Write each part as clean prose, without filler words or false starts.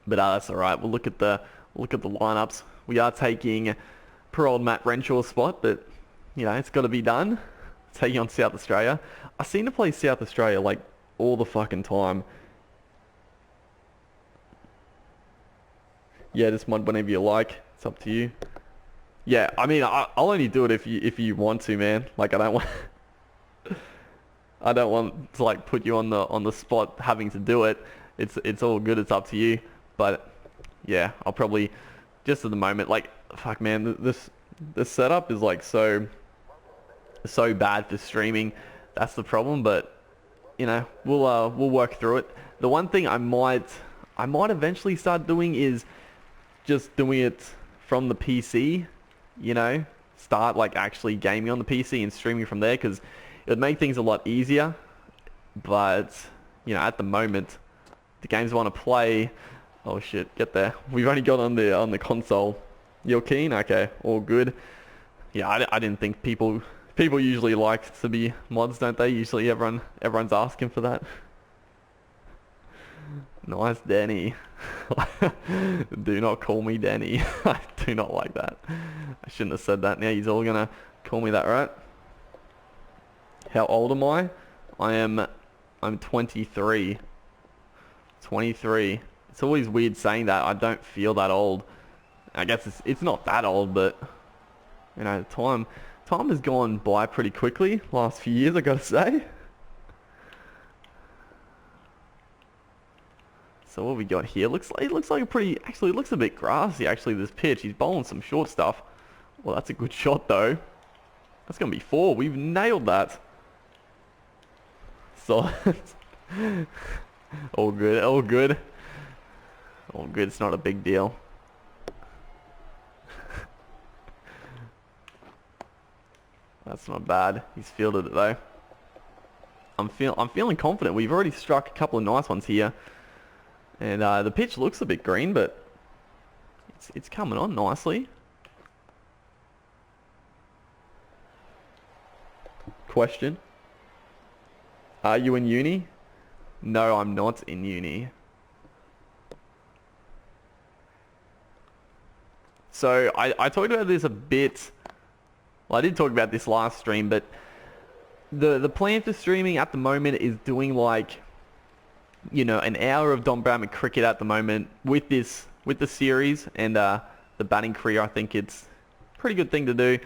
But that's all right. We'll look at the lineups. We are taking poor old Matt Renshaw's spot, but you know it's got to be done. Taking on South Australia. I seem to play South Australia like all the fucking time. Yeah, just mod whenever you like. It's up to you. Yeah, I mean, I'll only do it if you want to, man. Like I don't want I don't want to like put you on the spot having to do it. It's all good. It's up to you. But yeah, I'll probably just at the moment like fuck, man. The setup is like so bad for streaming. That's the problem. But you know, we'll work through it. The one thing I might eventually start doing is just doing it from the PC. You know, start like actually gaming on the PC and streaming from there because it would make things a lot easier. But you know, at the moment, the games I want to play. Oh shit, get there. We've only got on the console. You're keen? Okay, all good. Yeah, I didn't think people usually like to be mods, don't they? Usually everyone's asking for that. Nice, Danny. Do not call me Danny. I do not like that. I shouldn't have said that. Now you're all gonna call me that, right? How old am I? I'm 23. 23. It's always weird saying that. I don't feel that old. I guess it's not that old, but you know, time has gone by pretty quickly last few years, I gotta say. So what we got here? It looks like a pretty. Actually, it looks a bit grassy. Actually, this pitch. He's bowling some short stuff. Well, that's a good shot though. That's gonna be 4. We've nailed that. So all good. All good. All good. It's not a big deal. That's not bad. He's fielded it though. I'm feeling confident. We've already struck a couple of nice ones here. And the pitch looks a bit green, but it's coming on nicely. Question. Are you in uni? No, I'm not in uni. So I talked about this a bit. Well, I did talk about this last stream, but the plan for streaming at the moment is doing like, you know, an hour of Don Bradman cricket at the moment with the series and the batting career. I think it's a pretty good thing to do.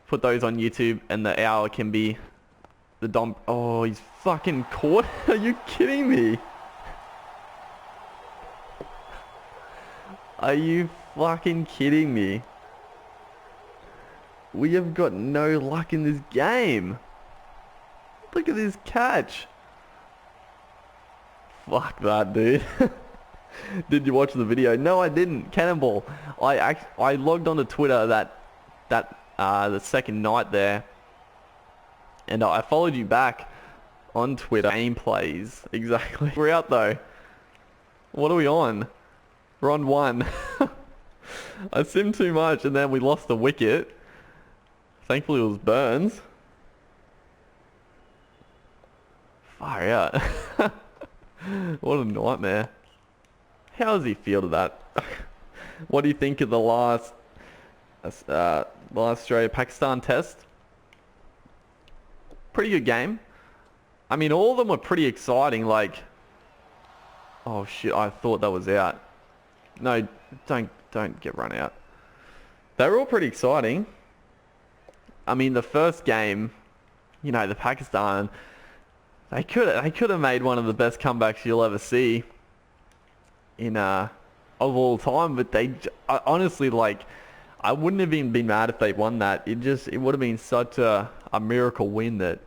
Put those on YouTube, and the hour can be the Don. Oh, he's fucking caught. Are you kidding me? Are you fucking kidding me? We have got no luck in this game. Look at this catch. Fuck that, dude. Did you watch the video? No, I didn't. Cannonball. I logged onto Twitter the second night there, and I followed you back on Twitter. Gameplays, exactly. We're out though. What are we on? We're on 1. I simmed too much, and then we lost the wicket. Thankfully, it was Burns. Far out. What a nightmare. How does he feel that? What do you think of the last Australia-Pakistan test? Pretty good game. I mean, all of them were pretty exciting. Like, oh shit, I thought that was out. No, don't get run out. They were all pretty exciting. I mean, the first game, you know, the Pakistan, they could have made one of the best comebacks you'll ever see in of all time. But honestly, like, I wouldn't have even been mad if they won that. It would have been such a miracle win that,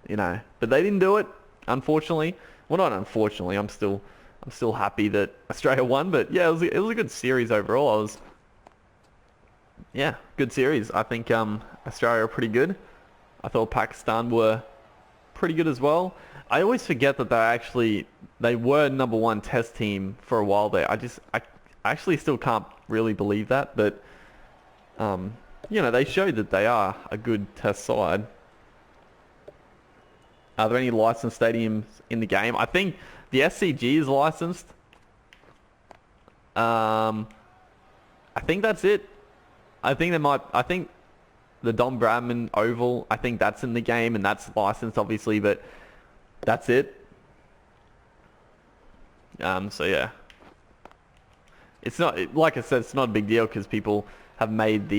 you know. But they didn't do it, unfortunately. Well, not unfortunately. I'm still happy that Australia won. But yeah, it was a good series overall. Yeah, good series. I think Australia are pretty good. I thought Pakistan were pretty good as well. I always forget that they were #1 test team for a while there. I actually still can't really believe that, but you know, they showed that they are a good test side. Are there any licensed stadiums in the game? I think the SCG is licensed. I think that's it. I think the Don Bradman Oval, I think that's in the game and that's licensed obviously, but that's it. So yeah. It's not, like I said, it's not a big deal because people have made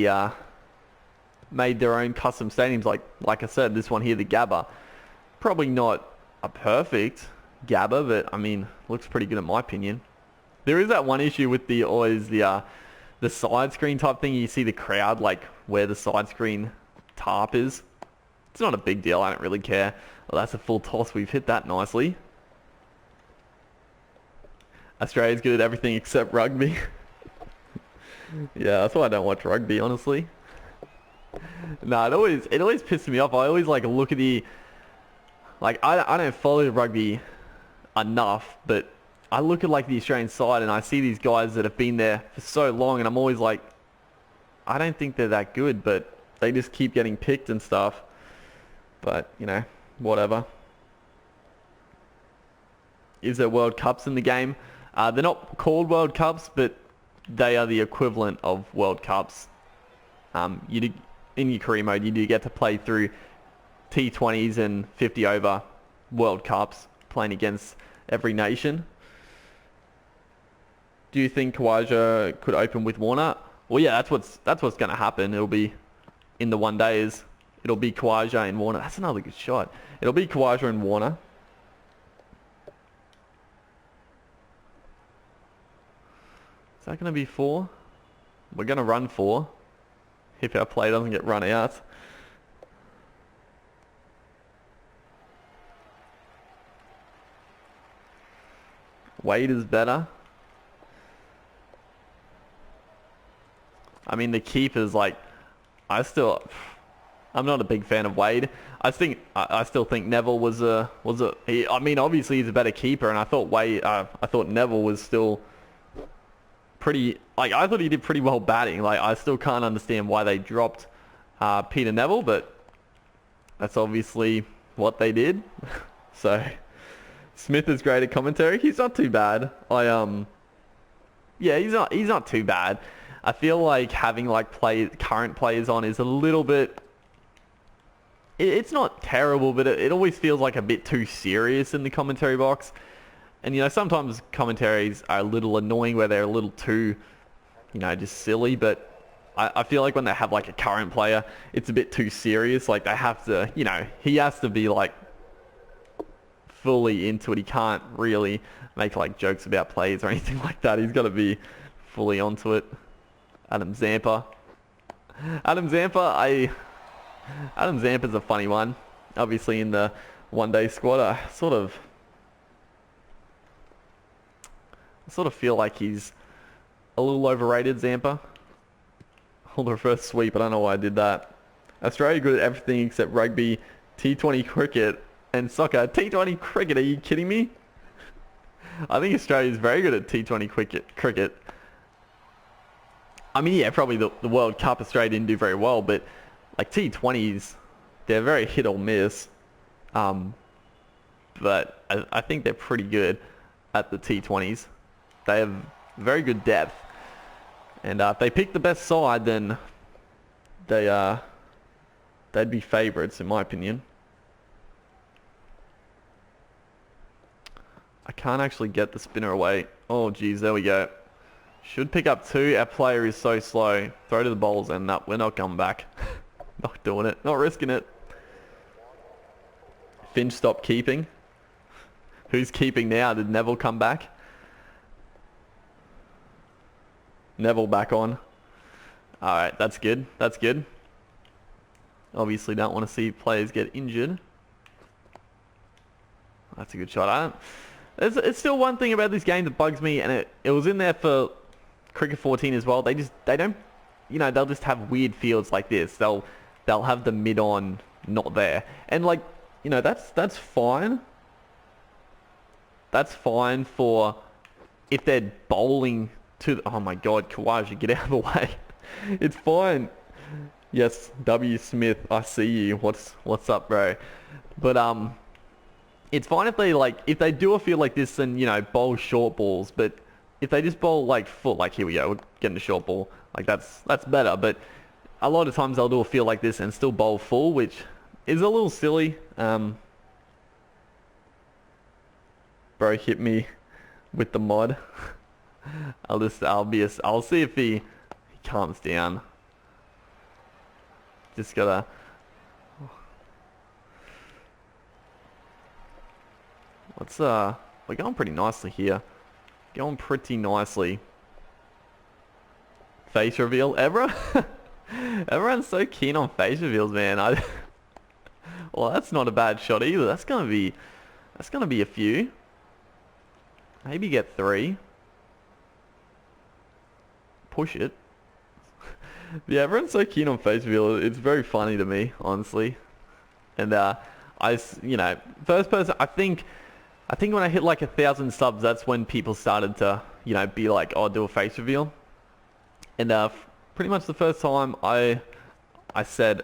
made their own custom stadiums. Like I said, this one here, the Gabba, probably not a perfect Gabba, but I mean, looks pretty good in my opinion. There is that one issue with the side screen type thing. You see the crowd like where the side screen tarp is. It's not a big deal. I don't really care. Well, that's a full toss. We've hit that nicely. Australia's good at everything except rugby. Yeah, that's why I don't watch rugby, honestly. No, it always pisses me off. I always like look at I don't follow rugby enough, but I look at like the Australian side and I see these guys that have been there for so long and I'm always like, I don't think they're that good, but they just keep getting picked and stuff. But, you know, whatever. Is there World Cups in the game? They're not called World Cups, but they are the equivalent of World Cups. In your career mode, you do get to play through T20s and 50 over World Cups, playing against every nation. Do you think Kawaja could open with Warner? Well, yeah, that's what's going to happen. It'll be in the one days. It'll be Kawaja and Warner. That's another good shot. It'll be Kawaja and Warner. Is that going to be 4? We're going to run 4 if our play doesn't get run out. Wade is better. I mean, the keeper's like, I'm not a big fan of Wade. I still think Neville was I mean, obviously he's a better keeper, and I thought Neville was still pretty, like, I thought he did pretty well batting. Like, I still can't understand why they dropped Peter Neville, but that's obviously what they did. So, Smith is great at commentary. He's not too bad. Yeah, he's not too bad. I feel like having like current players on is a little bit. It's not terrible, but it always feels like a bit too serious in the commentary box. And, you know, sometimes commentaries are a little annoying where they're a little too, you know, just silly. But I feel like when they have like a current player, it's a bit too serious. Like they have to, you know, he has to be like fully into it. He can't really make like jokes about plays or anything like that. He's got to be fully onto it. Adam Zampa. Adam Zampa's a funny one. Obviously in the one-day squad, I sort of feel like he's a little overrated, Zampa. Hold the reverse sweep. I don't know why I did that. Australia good at everything except rugby, T20 cricket, and soccer. T20 cricket, are you kidding me? I think Australia's very good at T20 cricket. I mean, yeah, probably the World Cup Australia didn't do very well, but like T20s, they're very hit or miss. But I think they're pretty good at the T20s. They have very good depth. And if they pick the best side, then they'd be favourites, in my opinion. I can't actually get the spinner away. Oh, geez, there we go. Should pick up 2. Our player is so slow. Throw to the bowls, and no, we're not coming back. Not doing it. Not risking it. Finch stopped keeping. Who's keeping now? Did Neville come back? Neville back on. Alright, that's good. That's good. Obviously don't want to see players get injured. That's a good shot. It's still one thing about this game that bugs me, and it was in there for Cricket 14 as well. They don't, you know, they'll just have weird fields like this. They'll have the mid on not there, and like, you know, that's fine. That's fine for if they're bowling to the, oh my god, Kawaja, get out of the way. It's fine. Yes, W Smith, I see you. What's up, bro? But it's fine if they do a field like this and, you know, bowl short balls, but if they just bowl like full, like here we go, we're getting a short ball. Like that's better. But a lot of times they'll do a field like this and still bowl full, which is a little silly. Bro hit me with the mod. I'll see if he calms down. Just gotta. We're going pretty nicely here. Going pretty nicely. Face reveal. Everyone's so keen on face reveals, man. Well, that's not a bad shot either. That's gonna be a few. Maybe get 3. Push it. Yeah, everyone's so keen on face reveal. It's very funny to me, honestly. And first person. I think when I hit like 1,000 subs, that's when people started to, be like, "Oh, do a face reveal." And pretty much the first time I said,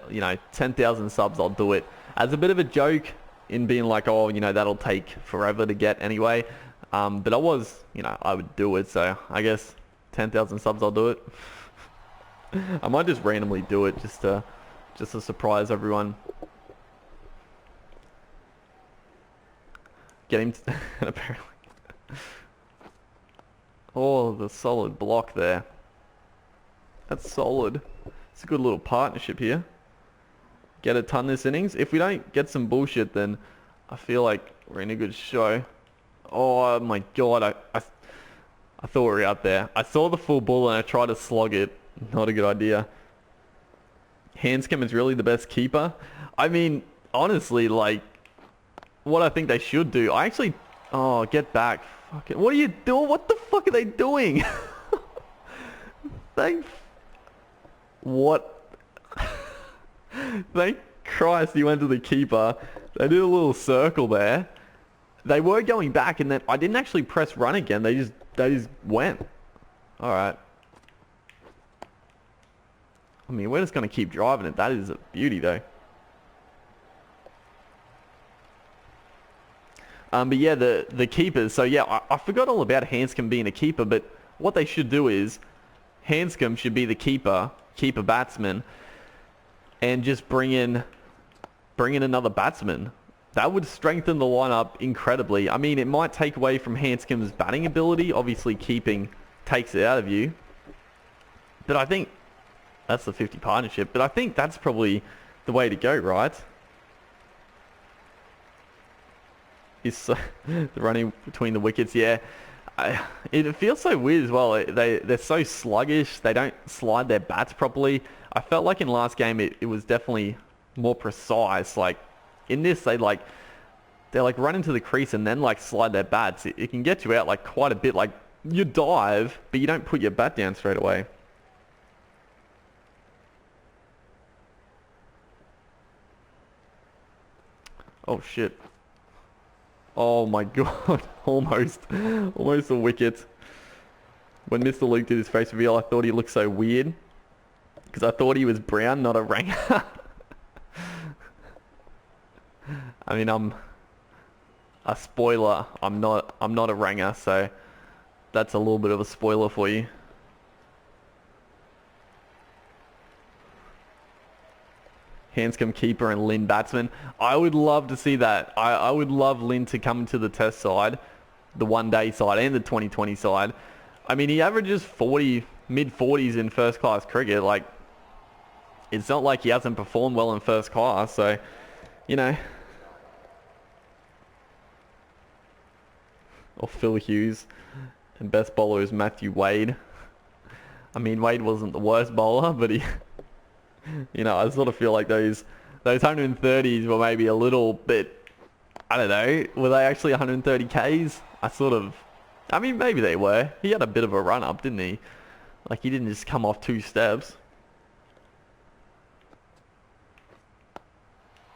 10,000 subs, I'll do it as a bit of a joke, in being like, "Oh, that'll take forever to get anyway." But I would do it. So I guess 10,000 subs, I'll do it. I might just randomly do it just to surprise everyone. Get him apparently. Oh, the solid block there. That's solid. It's a good little partnership here. Get a ton this innings. If we don't get some bullshit, then I feel like we're in a good show. Oh my god, I thought we were out there. I saw the full ball and I tried to slog it. Not a good idea. Handscomb is really the best keeper. I mean, honestly, like, what I think they should do. Oh, get back. Fuck it. What are you doing? What the fuck are they doing? What? Thank Christ he went to the keeper. They did a little circle there. They were going back, and then I didn't actually press run again. They just went. All right. I mean, we're just gonna keep driving it. That is a beauty, though. But yeah, the keepers. So yeah, I forgot all about Handscomb being a keeper, but what they should do is Handscomb should be the keeper batsman, and just bring in another batsman. That would strengthen the lineup incredibly. I mean, it might take away from Handscomb's batting ability. Obviously, keeping takes it out of you. But I think that's the 50 partnership. But I think that's probably the way to go, right? Is the running between the wickets, yeah. It feels so weird as well. They're so sluggish. They don't slide their bats properly. I felt like in last game it was definitely more precise. Like in this, they run into the crease and then like slide their bats. It can get you out like quite a bit. Like you dive, but you don't put your bat down straight away. Oh shit. Oh my god, almost a wicket. When Mr. Luke did his face reveal, I thought he looked so weird. Because I thought he was brown, not a ranger. I mean, I'm a spoiler. I'm not a ranger, so that's a little bit of a spoiler for you. Handscomb keeper and Lynn batsman. I would love to see that. I would love Lynn to come to the test side, the one-day side and the 2020 side. I mean, he averages 40, mid-40s in first class cricket. Like, it's not like he hasn't performed well in first class. So, Or Phil Hughes. And best bowler is Matthew Wade. I mean, Wade wasn't the worst bowler, but he... I sort of feel like those 130s were maybe a little bit, I don't know, were they actually 130 Ks? I mean, maybe they were. He had a bit of a run up, didn't he? Like, he didn't just come off 2 steps.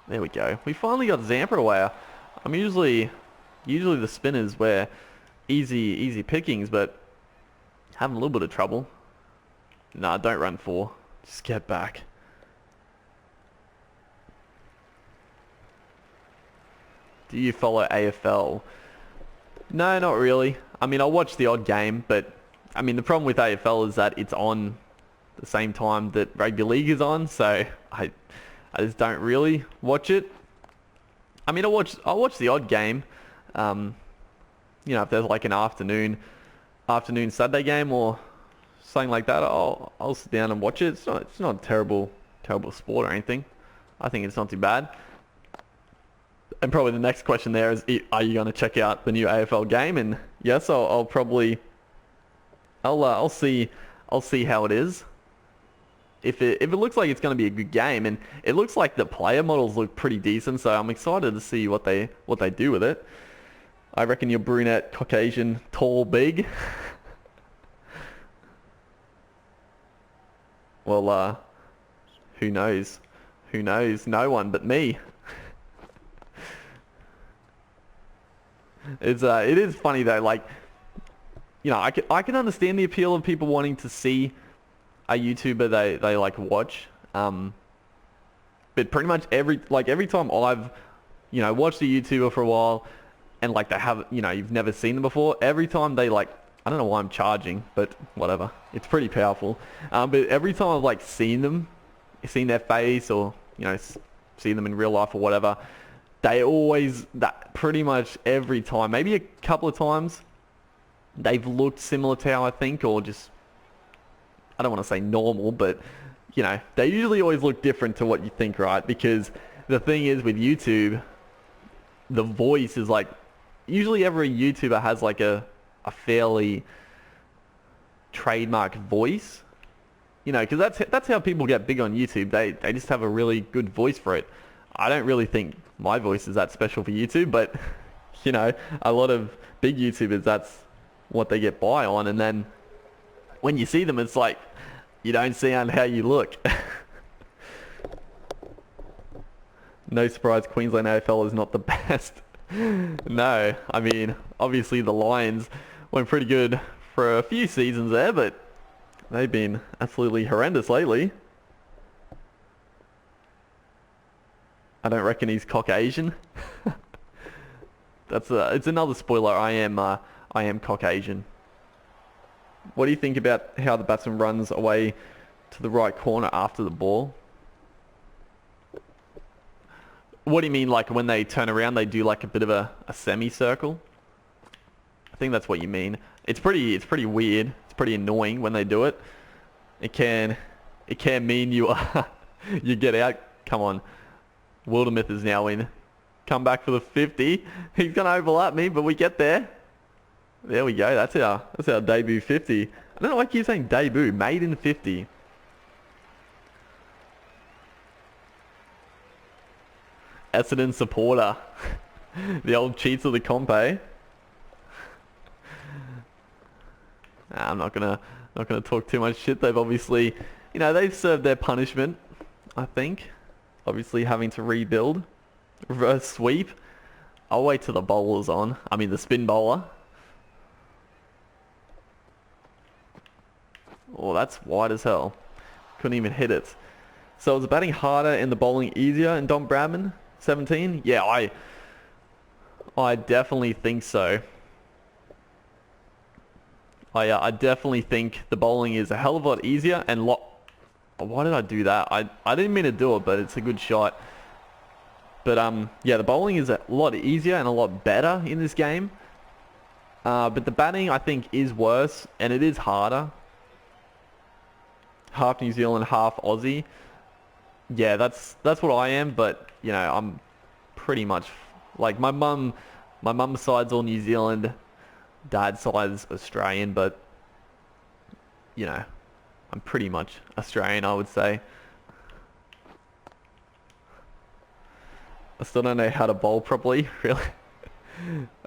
There we go. We finally got Zampa away. I'm usually the spinners were easy pickings, but having a little bit of trouble. Nah, don't run 4. Just get back. Do you follow AFL? No, not really. I mean, I'll watch the odd game, but I mean, the problem with AFL is that it's on the same time that rugby league is on, so I just don't really watch it. I mean, I'll watch the odd game. You know, if there's like an afternoon Saturday game or something like that, I'll sit down and watch it. It's not a terrible sport or anything. I think it's not too bad. And probably the next question there is, are you going to check out the new AFL game? And yes, I'll probably I'll see how it is. If it looks like it's going to be a good game, and it looks like the player models look pretty decent, so I'm excited to see what they do with it. I reckon you're brunette, Caucasian, tall, big. Well, who knows? Who knows? No one but me. It is funny though, like, you know, I can understand the appeal of people wanting to see a YouTuber they like watch. But pretty much every time I've, you know, watched a YouTuber for a while and like they have, you know, you've never seen them before, every time they like, I don't know why I'm charging, but whatever. It's pretty powerful. But every time I've like seen their face, or, you know, seen them in real life or whatever, they always, that pretty much every time, maybe a couple of times, they've looked similar to how I think, or just, I don't want to say normal, but, you know, they usually always look different to what you think, right? Because the thing is with YouTube, the voice is like, usually every YouTuber has like a fairly trademark voice, you know, because that's how people get big on YouTube. They just have a really good voice for it. I don't really think my voice is that special for YouTube, but, you know, a lot of big YouTubers, that's what they get by on. And then when you see them, it's like, you don't sound how you look. No surprise, Queensland AFL is not the best. No, I mean, obviously the Lions went pretty good for a few seasons there, but they've been absolutely horrendous lately. I don't reckon he's Caucasian. It's another spoiler. I am Caucasian. What do you think about how the batsman runs away to the right corner after the ball? What do you mean, like when they turn around, they do like a bit of a semicircle? I think that's what you mean. It's pretty weird. It's pretty annoying when they do it. It can mean you you get out. Come on. Wildermyth is now in. Come back for the 50. He's going to overlap me, but we get there. There we go. That's our debut 50. I don't know why I keep saying debut. Maiden 50. Essendon supporter. The old cheats of the comp, eh? Nah, I'm not gonna talk too much shit. They've obviously, you know, they've served their punishment, I think. Obviously having to rebuild. Reverse sweep. I'll wait till the bowler's on. I mean the spin bowler. Oh, that's wide as hell. Couldn't even hit it. So is the batting harder and the bowling easier in Don Bradman 17? Yeah, I definitely think so. I definitely think the bowling is a hell of a lot easier and why did I do that? I didn't mean to do it, but it's a good shot. But yeah, the bowling is a lot easier and a lot better in this game. But the batting I think is worse and it is harder. Half New Zealand, half Aussie. Yeah, that's what I am, but you know, I'm pretty much like my mum's side's all New Zealand, dad's side's Australian, but you know, I'm pretty much Australian, I would say. I still don't know how to bowl properly, really.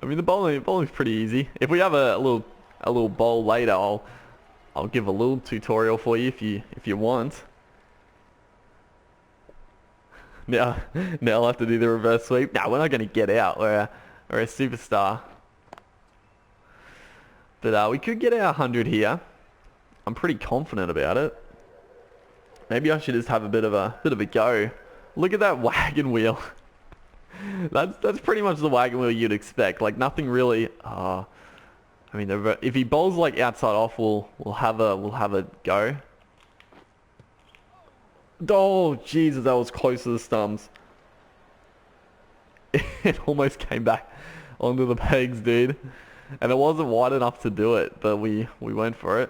I mean, the bowling's pretty easy. If we have a little bowl later, I'll give a little tutorial for you if you want. Now I'll have to do the reverse sweep. Nah, we're not going to get out. We're a superstar. But we could get our 100 here. I'm pretty confident about it. Maybe I should just have a bit of a go. Look at that wagon wheel. That's pretty much the wagon wheel you'd expect. Like nothing really. I mean, if he bowls like outside off, we'll have a go. Oh Jesus, that was close to the stumps. It almost came back onto the pegs, dude. And it wasn't wide enough to do it, but we went for it.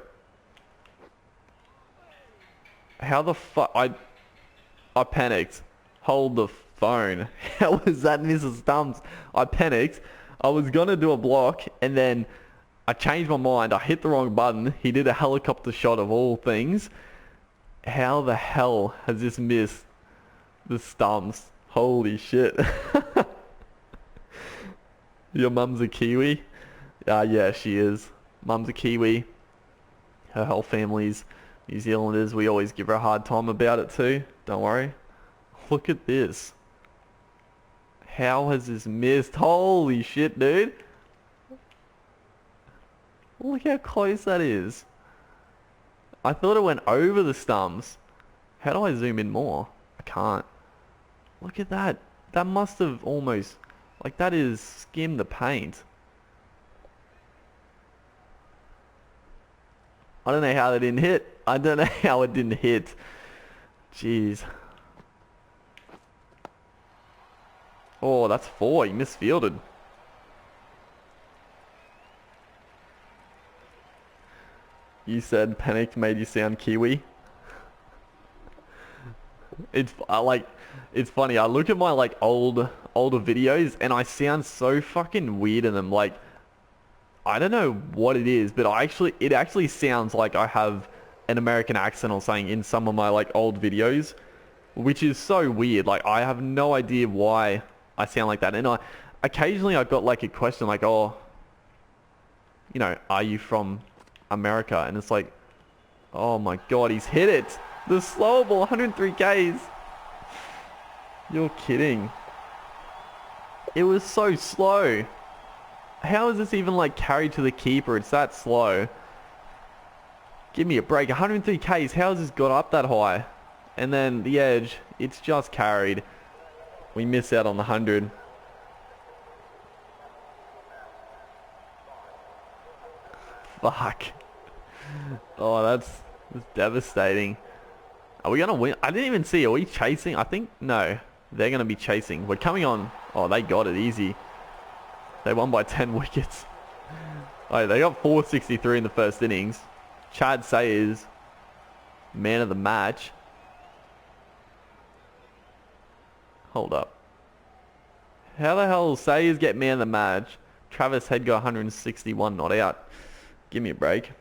How the fuck? I panicked. Hold the phone. How was that Mrs. Stumps? I panicked. I was gonna do a block, and then I changed my mind. I hit the wrong button. He did a helicopter shot of all things. How the hell has this missed the stumps? Holy shit. Your mum's a Kiwi? Yeah, she is. Mum's a Kiwi. Her whole family's New Zealanders. We always give her a hard time about it too. Don't worry. Look at this. How has this missed? Holy shit, dude. Look how close that is. I thought it went over the stumps. How do I zoom in more? I can't. Look at that. That must have almost... Like, that is skim the paint. I don't know how that didn't hit. I don't know how it didn't hit. Jeez. Oh, that's 4. He misfielded. You said panicked made you sound Kiwi. It's funny. I look at my like older videos and I sound so fucking weird in them. Like, I don't know what it is, but it actually sounds like I have an American accent or something in some of my like old videos, which is so weird. Like, I have no idea why I sound like that. And occasionally I've got like a question like, oh, you know, are you from America? And it's like, oh my God, he's hit it. The slow ball, 103 Ks. You're kidding. It was so slow. How is this even like carried to the keeper? It's that slow. Give me a break. 103 Ks. How has this got up that high? And then the edge, it's just carried. We miss out on the 100. Fuck. Oh, that's devastating. Are we going to win? I didn't even see. Are we chasing? I think, no. They're going to be chasing. We're coming on. Oh, they got it easy. They won by 10 wickets. Oh, they got 463 in the first innings. Chad Sayers, man of the match. Hold up. How the hell Sayers get man of the match? Travis Head got 161 not out. Give me a break.